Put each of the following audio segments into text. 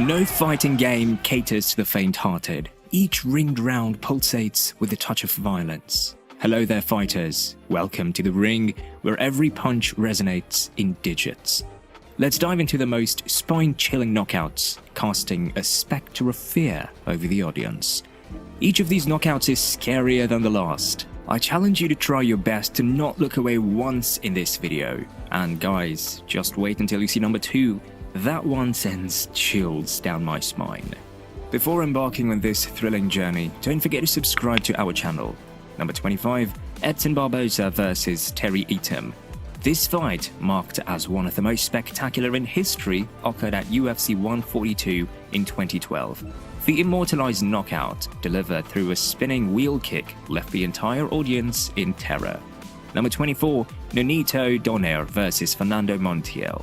No fighting game caters to the faint-hearted. Each ringed round pulsates with a touch of violence. Hello there, fighters. Welcome to the ring, where every punch resonates in digits. Let's dive into the most spine-chilling knockouts, casting a specter of fear over the audience. Each of these knockouts is scarier than the last. I challenge you to try your best to not look away once in this video. And guys, just wait until you see number 2. That one sends chills down my spine. Before embarking on this thrilling journey, don't forget to subscribe to our channel. Number 25, Edson Barboza vs Terry Eaton. This fight, marked as one of the most spectacular in history, occurred at UFC 142 in 2012. The immortalized knockout, delivered through a spinning wheel kick, left the entire audience in terror. Number 24, Nonito Donaire vs Fernando Montiel.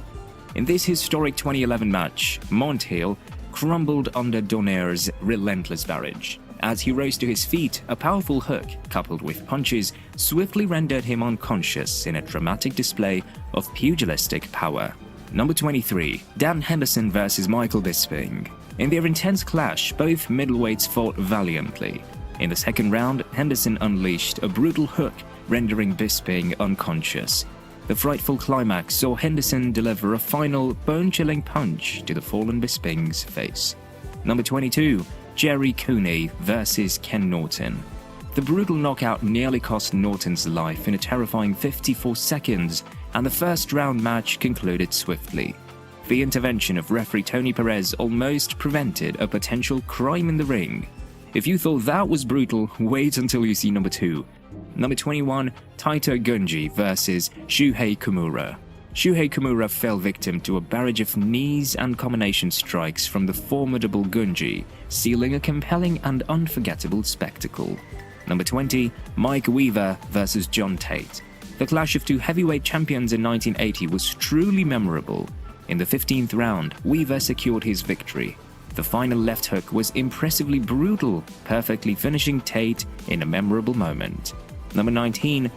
In this historic 2011 match, Montiel crumbled under Donaire's relentless barrage. As he rose to his feet, a powerful hook, coupled with punches, swiftly rendered him unconscious in a dramatic display of pugilistic power. Number 23, Dan Henderson vs Michael Bisping. In their intense clash, both middleweights fought valiantly. In the second round, Henderson unleashed a brutal hook, rendering Bisping unconscious. The frightful climax saw Henderson deliver a final, bone-chilling punch to the fallen Bisping's face. Number 22, Jerry Cooney vs Ken Norton. The brutal knockout nearly cost Norton's life in a terrifying 54 seconds, and the first-round match concluded swiftly. The intervention of referee Tony Perez almost prevented a potential crime in the ring. If you thought that was brutal, wait until you see number 2. Number 21, Taito Gunji vs Shuhei Kimura. Shuhei Kimura fell victim to a barrage of knees and combination strikes from the formidable Gunji, sealing a compelling and unforgettable spectacle. Number 20, Mike Weaver vs John Tate. The clash of two heavyweight champions in 1980 was truly memorable. In the 15th round, Weaver secured his victory. The final left hook was impressively brutal, perfectly finishing Tate in a memorable moment. Number 19,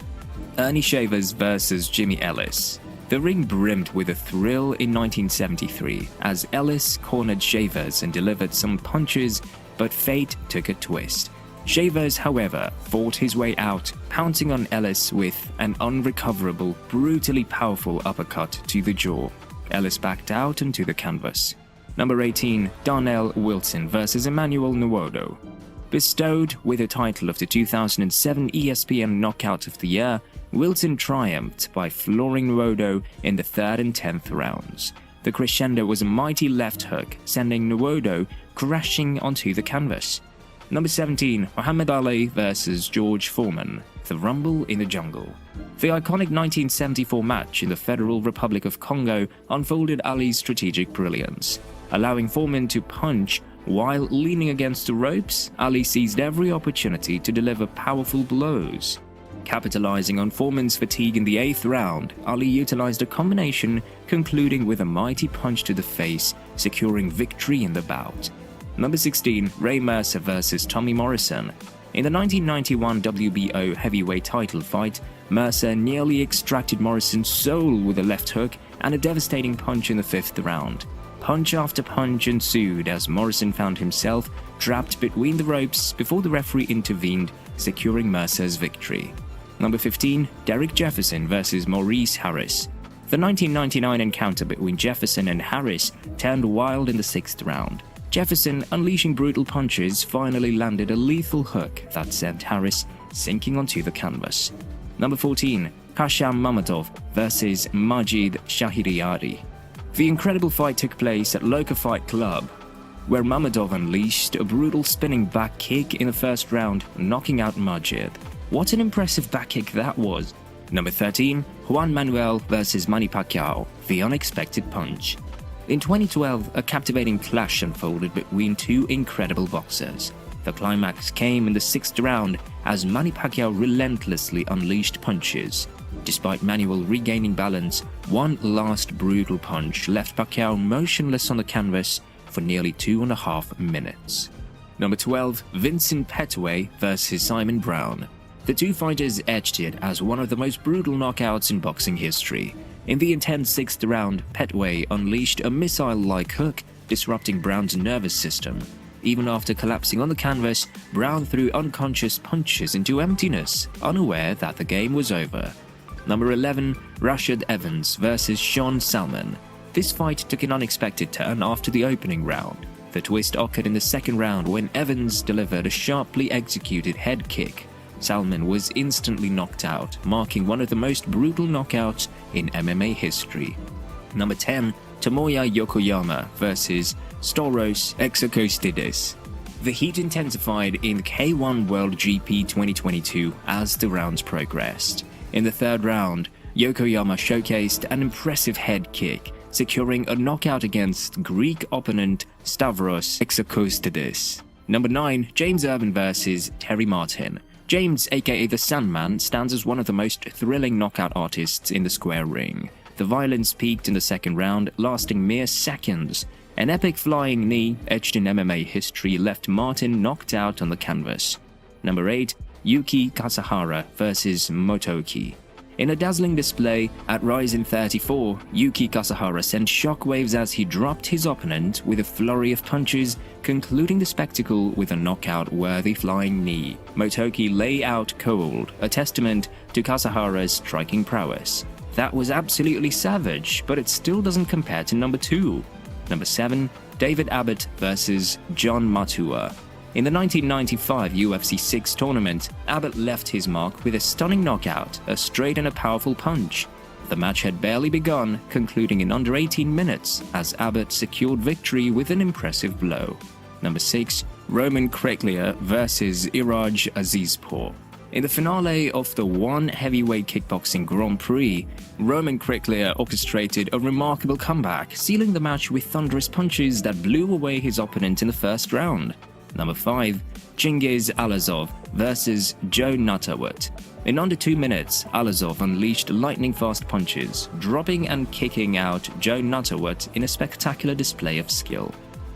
Ernie Shavers vs Jimmy Ellis. The ring brimmed with a thrill in 1973 as Ellis cornered Shavers and delivered some punches, but fate took a twist. Shavers, however, fought his way out, pouncing on Ellis with an unrecoverable, brutally powerful uppercut to the jaw. Ellis backed out onto the canvas. Number 18, Darnell Wilson vs Emmanuel Nwodo. Bestowed with the title of the 2007 ESPN Knockout of the Year, Wilson triumphed by flooring Nwodo in the 3rd and 10th rounds. The crescendo was a mighty left hook, sending Nwodo crashing onto the canvas. Number 17, Muhammad Ali vs George Foreman. The Rumble in the Jungle. The iconic 1974 match in the Federal Republic of Congo unfolded Ali's strategic brilliance. Allowing Foreman to punch while leaning against the ropes, Ali seized every opportunity to deliver powerful blows. Capitalizing on Foreman's fatigue in the 8th round, Ali utilized a combination, concluding with a mighty punch to the face, securing victory in the bout. Number 16, Ray Mercer vs Tommy Morrison. In the 1991 WBO heavyweight title fight, Mercer nearly extracted Morrison's soul with a left hook and a devastating punch in the 5th round. Punch after punch ensued as Morrison found himself trapped between the ropes before the referee intervened, securing Mercer's victory. Number 15, Derek Jefferson vs Maurice Harris. The 1999 encounter between Jefferson and Harris turned wild in the 6th round. Jefferson, unleashing brutal punches, finally landed a lethal hook that sent Harris sinking onto the canvas. Number 14, Kasham Mamadov vs Majid Shahriari. The incredible fight took place at Loka Fight Club, where Mamadov unleashed a brutal spinning back kick in the 1st round, knocking out Majid. What an impressive back kick that was. Number 13, Juan Manuel vs Manny Pacquiao, the unexpected punch. In 2012, a captivating clash unfolded between two incredible boxers. The climax came in the 6th round as Manny Pacquiao relentlessly unleashed punches. Despite Manuel regaining balance, one last brutal punch left Pacquiao motionless on the canvas for nearly 2.5 minutes. Number 12, Vincent Petway vs Simon Brown. The two fighters edged it as one of the most brutal knockouts in boxing history. In the intense 6th round, Petway unleashed a missile-like hook, disrupting Brown's nervous system. Even after collapsing on the canvas, Brown threw unconscious punches into emptiness, unaware that the game was over. Number 11, Rashad Evans vs. Sean Salmon. This fight took an unexpected turn after the opening round. The twist occurred in the second round when Evans delivered a sharply executed head kick. Salmon was instantly knocked out, marking one of the most brutal knockouts in MMA history. Number 10, Tomoya Yokoyama vs. Storos Exocostides. The heat intensified in K1 World GP 2022 as the rounds progressed. In the third round, Yokoyama showcased an impressive head kick, securing a knockout against Greek opponent Stavros Exocostides. Number 9, James Irvin vs. Terry Martin. James, aka the Sandman, stands as one of the most thrilling knockout artists in the square ring. The violence peaked in the second round, lasting mere seconds. An epic flying knee, etched in MMA history, left Martin knocked out on the canvas. Number 8, Yuki Kasahara vs. Motoki. In a dazzling display at Ryzen 34, Yuki Kasahara sent shockwaves as he dropped his opponent with a flurry of punches, concluding the spectacle with a knockout-worthy flying knee. Motoki lay out cold, a testament to Kasahara's striking prowess. That was absolutely savage, but it still doesn't compare to number 2. Number 7, David Abbott vs. John Matua. In the 1995 UFC 6 tournament, Abbott left his mark with a stunning knockout, a straight and a powerful punch. The match had barely begun, concluding in under 18 minutes, as Abbott secured victory with an impressive blow. Number 6, Roman Kreitler vs. Iraj Azizpour. In the finale of the One Heavyweight Kickboxing Grand Prix, Roman Kreitler orchestrated a remarkable comeback, sealing the match with thunderous punches that blew away his opponent in the first round. Number 5, Chingiz Alazov vs. Joe Nuttawut. In under 2 minutes, Alazov unleashed lightning-fast punches, dropping and kicking out Joe Nuttawut in a spectacular display of skill.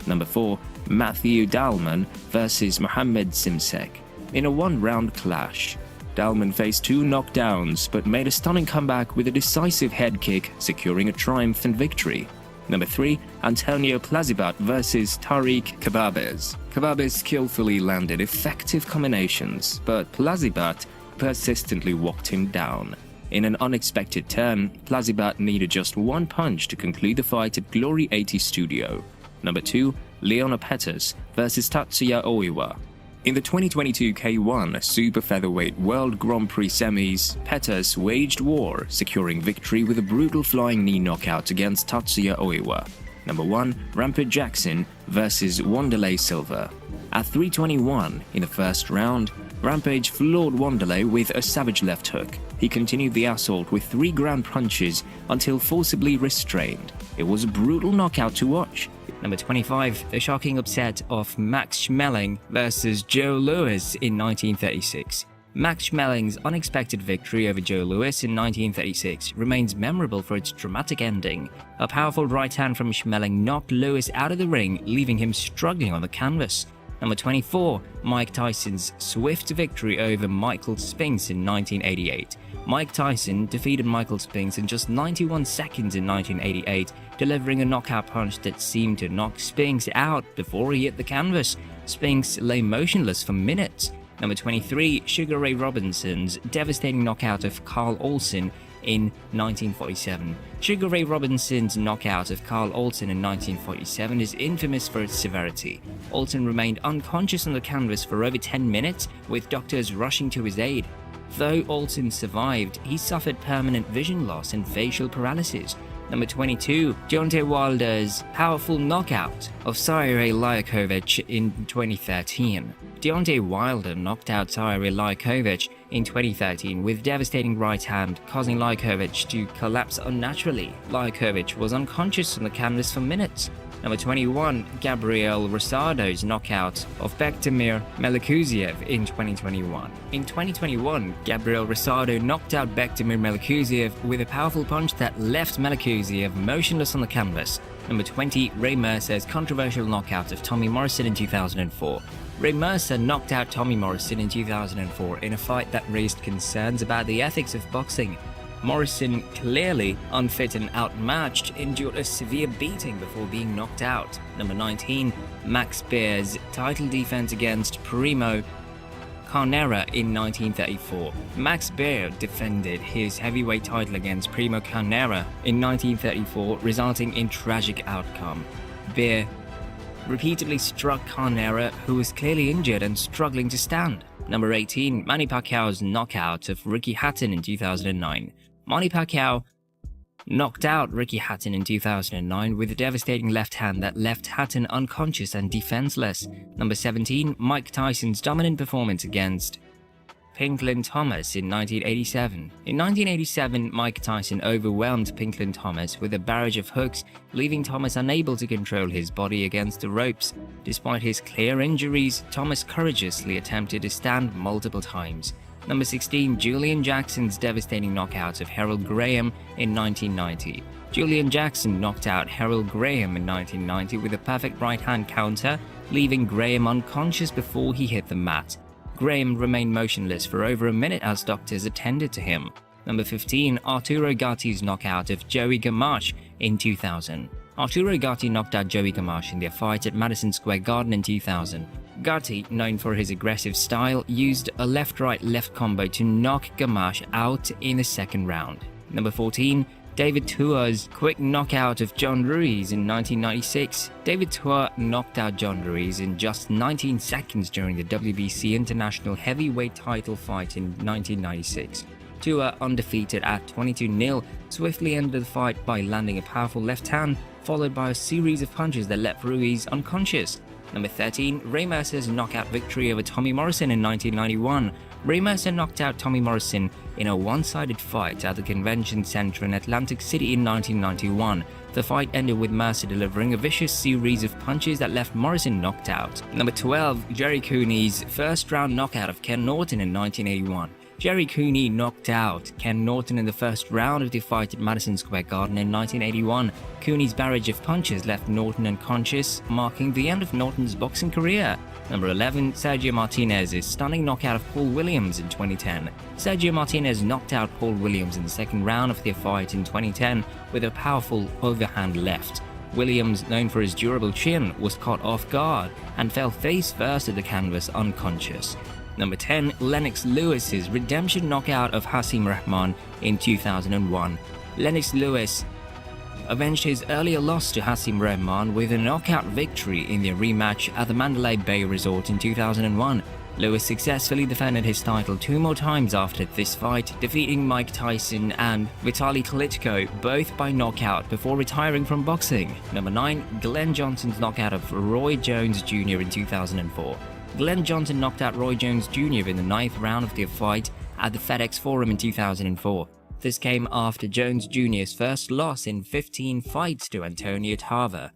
Number 4, Matthew Dalman vs. Mohamed Simsek. In a one-round clash, Dalman faced 2 knockdowns but made a stunning comeback with a decisive head kick, securing a triumphant victory. Number 3, Antonio Plazibat vs. Tariq Kababes. Kababes skillfully landed effective combinations, but Plazibat persistently walked him down. In an unexpected turn, Plazibat needed just one punch to conclude the fight at Glory 80 Studio. Number 2, Leona Pettis vs. Tatsuya Oiwa. In the 2022 K1 Super Featherweight World Grand Prix semis, Pettis waged war, securing victory with a brutal flying knee knockout against Tatsuya Oiwa. Number 1, Rampage Jackson vs. Wanderlei Silva. At 3:21 in the first round, Rampage floored Wanderlei with a savage left hook. He continued the assault with 3 ground punches until forcibly restrained. It was a brutal knockout to watch. Number 25, the shocking upset of Max Schmeling vs. Joe Louis in 1936. Max Schmeling's unexpected victory over Joe Louis in 1936 remains memorable for its dramatic ending. A powerful right hand from Schmeling knocked Louis out of the ring, leaving him struggling on the canvas. Number 24, Mike Tyson's swift victory over Michael Spinks in 1988. Mike Tyson defeated Michael Spinks in just 91 seconds in 1988, delivering a knockout punch that seemed to knock Spinks out before he hit the canvas. Spinks lay motionless for minutes. Number 23, Sugar Ray Robinson's devastating knockout of Carl Olsen in 1947. Sugar Ray Robinson's knockout of Carl Olsen in 1947 is infamous for its severity. Olsen remained unconscious on the canvas for over 10 minutes, with doctors rushing to his aid. Though Olsen survived, he suffered permanent vision loss and facial paralysis. Number 22, Deontay Wilder's powerful knockout of Cyril Liakovic in 2013. Deontay Wilder knocked out Cyril Liakovic in 2013 with devastating right hand, causing Liakovic to collapse unnaturally. Liakovic was unconscious on the canvas for minutes. Number 21, Gabriel Rosado's knockout of Bektemir Melikuziev in 2021. In 2021, Gabriel Rosado knocked out Bektemir Melikuziev with a powerful punch that left Melikuziev motionless on the canvas. Number 20, Ray Mercer's controversial knockout of Tommy Morrison in 2004. Ray Mercer knocked out Tommy Morrison in 2004 in a fight that raised concerns about the ethics of boxing. Morrison, clearly unfit and outmatched, endured a severe beating before being knocked out. Number 19, Max Beer's title defense against Primo Carnera in 1934. Max Beer defended his heavyweight title against Primo Carnera in 1934, resulting in tragic outcome. Beer repeatedly struck Carnera, who was clearly injured and struggling to stand. Number 18, Manny Pacquiao's knockout of Ricky Hatton in 2009. Manny Pacquiao knocked out Ricky Hatton in 2009 with a devastating left hand that left Hatton unconscious and defenseless. Number 17, Mike Tyson's dominant performance against Pinklin Thomas in 1987. In 1987, Mike Tyson overwhelmed Pinklin Thomas with a barrage of hooks, leaving Thomas unable to control his body against the ropes. Despite his clear injuries, Thomas courageously attempted to stand multiple times. Number 16, Julian Jackson's devastating knockout of Harold Graham in 1990. Julian Jackson knocked out Harold Graham in 1990 with a perfect right-hand counter, leaving Graham unconscious before he hit the mat. Graham remained motionless for over a minute as doctors attended to him. Number 15, Arturo Gatti's knockout of Joey Gamache in 2000. Arturo Gatti knocked out Joey Gamache in their fight at Madison Square Garden in 2000. Gatti, known for his aggressive style, used a left-right-left combo to knock Gamache out in the second round. Number 14, David Tua's quick knockout of John Ruiz in 1996. David Tua knocked out John Ruiz in just 19 seconds during the WBC International Heavyweight title fight in 1996. Tua, undefeated at 22-0, swiftly ended the fight by landing a powerful left hand, followed by a series of punches that left Ruiz unconscious. Number 13, Ray Mercer's knockout victory over Tommy Morrison in 1991. Ray Mercer knocked out Tommy Morrison in a one-sided fight at the Convention Center in Atlantic City in 1991. The fight ended with Mercer delivering a vicious series of punches that left Morrison knocked out. Number 12, Jerry Cooney's first-round knockout of Ken Norton in 1981. Jerry Cooney knocked out Ken Norton in the first round of the fight at Madison Square Garden in 1981. Cooney's barrage of punches left Norton unconscious, marking the end of Norton's boxing career. Number 11, Sergio Martinez's stunning knockout of Paul Williams in 2010. Sergio Martinez knocked out Paul Williams in the second round of their fight in 2010 with a powerful overhand left. Williams, known for his durable chin, was caught off guard and fell face first at the canvas unconscious. Number 10, Lennox Lewis's redemption knockout of Hasim Rahman in 2001. Lennox Lewis avenged his earlier loss to Hasim Rahman with a knockout victory in their rematch at the Mandalay Bay Resort in 2001. Lewis successfully defended his title 2 more times after this fight, defeating Mike Tyson and Vitaly Klitschko, both by knockout, before retiring from boxing. Number 9, Glenn Johnson's knockout of Roy Jones Jr. in 2004. Glenn Johnson knocked out Roy Jones Jr. in the 9th round of their fight at the FedEx Forum in 2004. This came after Jones Jr.'s first loss in 15 fights to Antonio Tarver.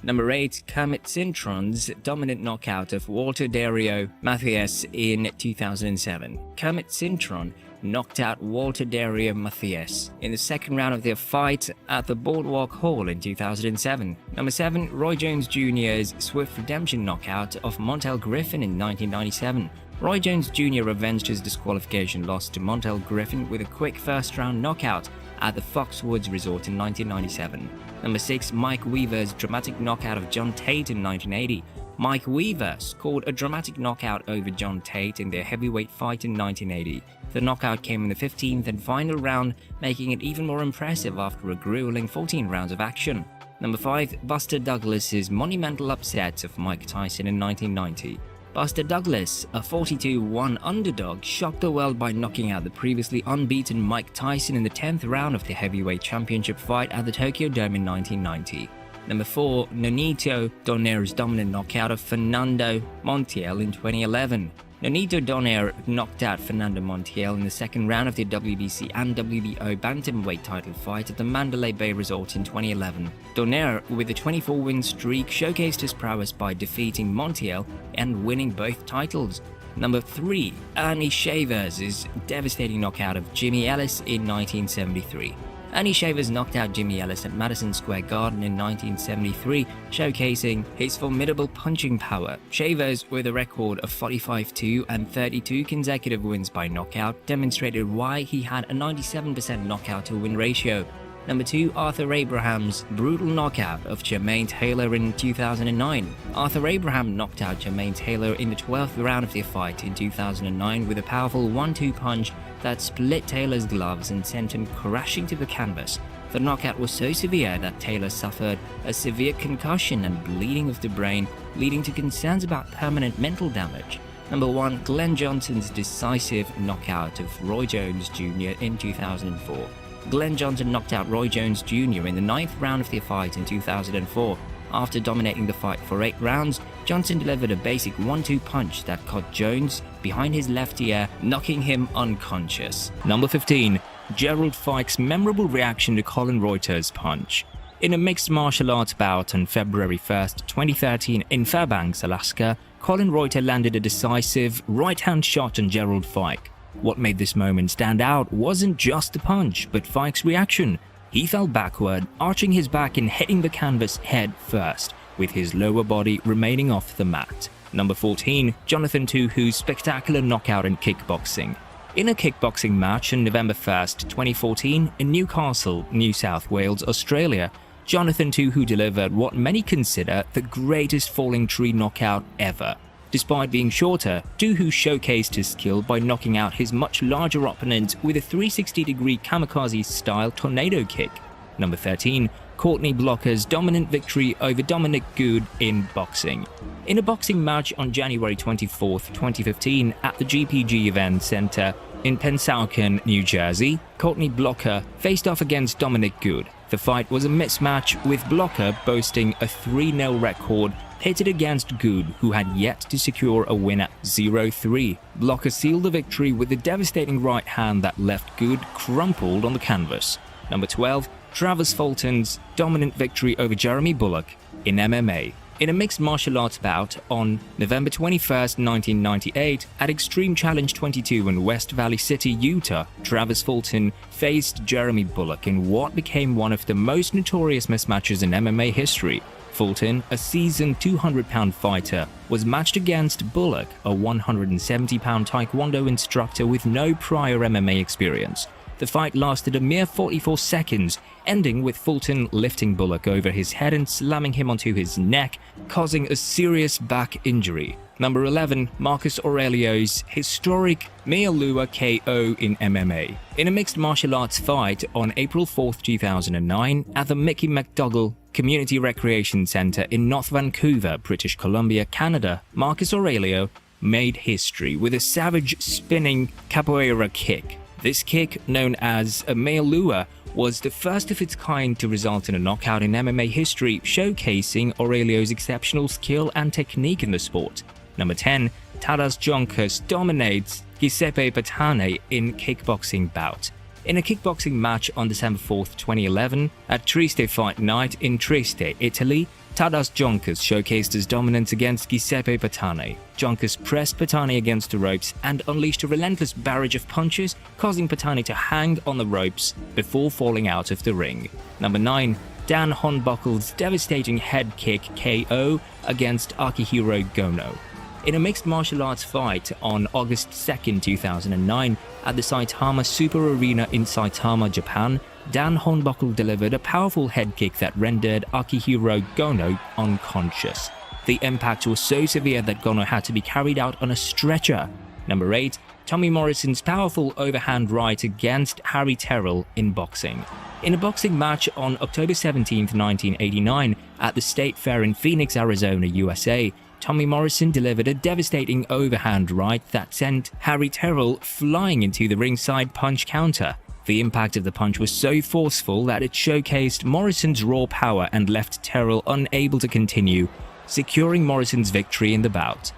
Number 8, Kermit Cintron's dominant knockout of Walter Dario Matthias in 2007. Kermit Cintron knocked out Walter Dario Matthias in the second round of their fight at the Boardwalk Hall in 2007. Number 7, Roy Jones Jr.'s swift redemption knockout of Montel Griffin in 1997. Roy Jones Jr. avenged his disqualification loss to Montel Griffin with a quick first-round knockout at the Foxwoods Resort in 1997. Number 6, Mike Weaver's dramatic knockout of John Tate in 1980. Mike Weaver scored a dramatic knockout over John Tate in their heavyweight fight in 1980. The knockout came in the 15th and final round, making it even more impressive after a grueling 14 rounds of action. Number 5, Buster Douglas's monumental upset of Mike Tyson in 1990. Buster Douglas, a 42-1 underdog, shocked the world by knocking out the previously unbeaten Mike Tyson in the 10th round of the heavyweight championship fight at the Tokyo Dome in 1990. Number 4, Nonito Donaire's dominant knockout of Fernando Montiel in 2011. Nonito Donaire knocked out Fernando Montiel in the second round of the WBC and WBO bantamweight title fight at the Mandalay Bay Resort in 2011. Donaire, with a 24-win streak, showcased his prowess by defeating Montiel and winning both titles. Number 3, Ernie Shavers' devastating knockout of Jimmy Ellis in 1973. Ernie Shavers knocked out Jimmy Ellis at Madison Square Garden in 1973, showcasing his formidable punching power. Shavers, with a record of 45-2 and 32 consecutive wins by knockout, demonstrated why he had a 97% knockout-to-win ratio. Number 2, Arthur Abraham's brutal knockout of Jermaine Taylor in 2009. Arthur Abraham knocked out Jermaine Taylor in the 12th round of their fight in 2009 with a powerful 1-2 punch that split Taylor's gloves and sent him crashing to the canvas. The knockout was so severe that Taylor suffered a severe concussion and bleeding of the brain, leading to concerns about permanent mental damage. Number 1, Glenn Johnson's decisive knockout of Roy Jones Jr. in 2004. Glenn Johnson knocked out Roy Jones Jr. in the 9th round of their fight in 2004. After dominating the fight for 8 rounds, Johnson delivered a basic 1-2 punch that caught Jones behind his left ear, knocking him unconscious. Number 15. Gerald Fike's memorable reaction to Colin Reuter's punch. In a mixed martial arts bout on February 1st, 2013 in Fairbanks, Alaska, Colin Reuter landed a decisive right-hand shot on Gerald Fike. What made this moment stand out wasn't just the punch, but Fike's reaction. He fell backward, arching his back and hitting the canvas head first, with his lower body remaining off the mat. Number 14. Jonathan Tuhu's spectacular knockout in kickboxing. In a kickboxing match on November 1st, 2014 in Newcastle, New South Wales, Australia, Jonathan Tuhu delivered what many consider the greatest falling tree knockout ever. Despite being shorter, Tuhu showcased his skill by knocking out his much larger opponent with a 360-degree kamikaze-style tornado kick. Number 13. Courtney Blocker's dominant victory over Dominic Good in boxing. In a boxing match on January 24, 2015 at the GPG Event Center in Pennsauken, New Jersey, Courtney Blocker faced off against Dominic Good. The fight was a mismatch, with Blocker boasting a 3-0 record pitted against Good, who had yet to secure a win at 0-3. Blocker sealed the victory with a devastating right hand that left Good crumpled on the canvas. Number 12. Travis Fulton's dominant victory over Jeremy Bullock in MMA. In a mixed martial arts bout on November 21, 1998, at Extreme Challenge 22 in West Valley City, Utah, Travis Fulton faced Jeremy Bullock in what became one of the most notorious mismatches in MMA history. Fulton, a seasoned 200-pound fighter, was matched against Bullock, a 170-pound Taekwondo instructor with no prior MMA experience. The fight lasted a mere 44 seconds, ending with Fulton lifting Bullock over his head and slamming him onto his neck, causing a serious back injury. Number 11. Marcus Aurelio's historic Mealua KO in MMA. In a mixed martial arts fight on April 4, 2009 at the Mickey McDougall Community Recreation Center in North Vancouver, British Columbia, Canada, Marcus Aurelio made history with a savage spinning capoeira kick. This kick, known as a Mealua, was the first of its kind to result in a knockout in MMA history, showcasing Aurelio's exceptional skill and technique in the sport. Number 10. Tadas Joncas dominates Giuseppe Patane in kickboxing bout. In a kickboxing match on December 4, 2011, at Trieste Fight Night in Trieste, Italy, Tadas Joncas showcased his dominance against Giuseppe Patane. Joncas pressed Patane against the ropes and unleashed a relentless barrage of punches, causing Patane to hang on the ropes before falling out of the ring. Number 9. Dan Hornbuckle's devastating head kick KO against Akihiro Gono. In a mixed martial arts fight on August 2, 2009, at the Saitama Super Arena in Saitama, Japan, Dan Hornbuckle delivered a powerful head kick that rendered Akihiro Gono unconscious. The impact was so severe that Gono had to be carried out on a stretcher. Number 8. Tommy Morrison's powerful overhand right against Harry Terrell in boxing. In a boxing match on October 17, 1989, at the State Fair in Phoenix, Arizona, USA, Tommy Morrison delivered a devastating overhand right that sent Harry Terrell flying into the ringside punch counter. The impact of the punch was so forceful that it showcased Morrison's raw power and left Terrell unable to continue, securing Morrison's victory in the bout.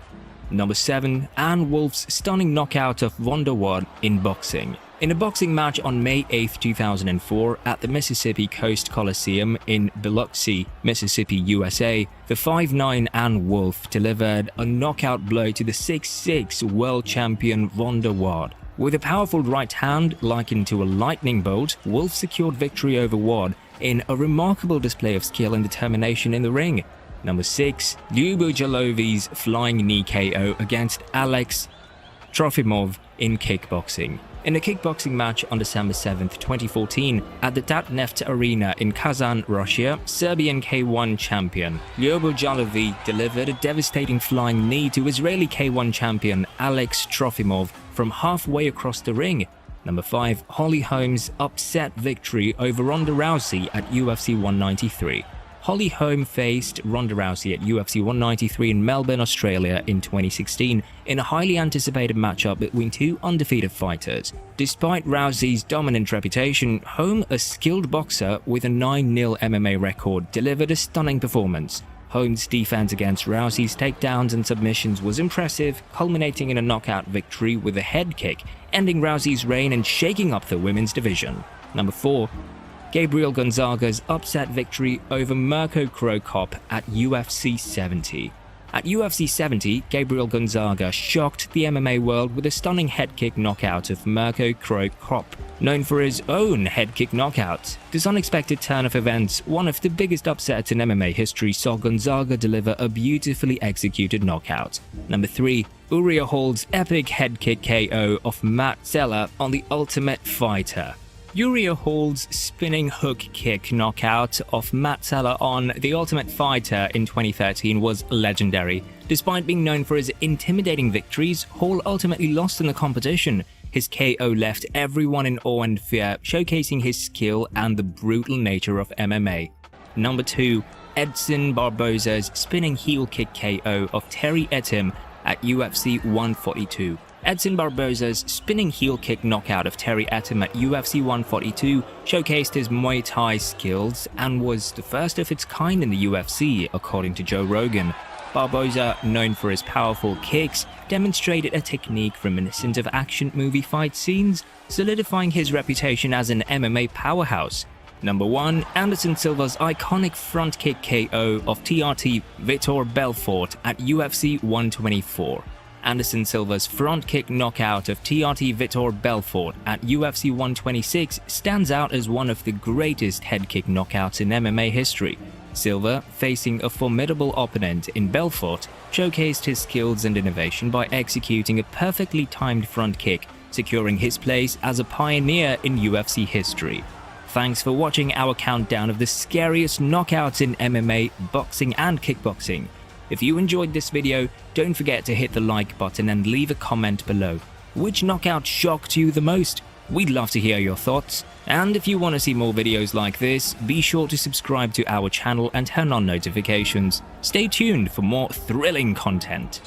Number 7. Ann Wolf's stunning knockout of Wonder Ward in boxing. In a boxing match on May 8, 2004 at the Mississippi Coast Coliseum in Biloxi, Mississippi, USA, the 5'9" Ann Wolf delivered a knockout blow to the 6'6" world champion Wonder Ward. With a powerful right hand likened to a lightning bolt, Wolf secured victory over Ward in a remarkable display of skill and determination in the ring. Number 6. Lyubo Jalovi's flying knee KO against Alex Trofimov in kickboxing. In a kickboxing match on December 7, 2014, at the Tatneft Arena in Kazan, Russia, Serbian K1 champion Lyubo Jalovi delivered a devastating flying knee to Israeli K1 champion Alex Trofimov from halfway across the ring. Number 5. Holly Holm's upset victory over Ronda Rousey at UFC 193. Holly Holm faced Ronda Rousey at UFC 193 in Melbourne, Australia in 2016 in a highly anticipated matchup between two undefeated fighters. Despite Rousey's dominant reputation, Holm, a skilled boxer with a 9-0 MMA record, delivered a stunning performance. Holm's defense against Rousey's takedowns and submissions was impressive, culminating in a knockout victory with a head kick, ending Rousey's reign and shaking up the women's division. Number 4. Gabriel Gonzaga's upset victory over Mirko Cro Cop at UFC 70. At UFC 70, Gabriel Gonzaga shocked the MMA world with a stunning head kick knockout of Mirko Cro Cop, known for his own head kick knockout. This unexpected turn of events, one of the biggest upsets in MMA history, saw Gonzaga deliver a beautifully executed knockout. Number 3. Uriah Hall's epic head kick KO of Matt Serra on The Ultimate Fighter. Uriah Hall's spinning hook kick knockout of Matt Serra on The Ultimate Fighter in 2013 was legendary. Despite being known for his intimidating victories, Hall ultimately lost in the competition. His KO left everyone in awe and fear, showcasing his skill and the brutal nature of MMA. Number 2. Edson Barboza's spinning heel kick KO of Terry Etim at UFC 142. Edson Barboza's spinning heel kick knockout of Terry Etim at UFC 142 showcased his Muay Thai skills and was the first of its kind in the UFC, according to Joe Rogan. Barboza, known for his powerful kicks, demonstrated a technique reminiscent of action movie fight scenes, solidifying his reputation as an MMA powerhouse. Number 1. Anderson Silva's iconic front kick KO of TRT Vitor Belfort at UFC 124. Anderson Silva's front kick knockout of TRT Vitor Belfort at UFC 126 stands out as one of the greatest head kick knockouts in MMA history. Silva, facing a formidable opponent in Belfort, showcased his skills and innovation by executing a perfectly timed front kick, securing his place as a pioneer in UFC history. Thanks for watching our countdown of the scariest knockouts in MMA, boxing and kickboxing. If you enjoyed this video, don't forget to hit the like button and leave a comment below. Which knockout shocked you the most? We'd love to hear your thoughts. And if you want to see more videos like this, be sure to subscribe to our channel and turn on notifications. Stay tuned for more thrilling content.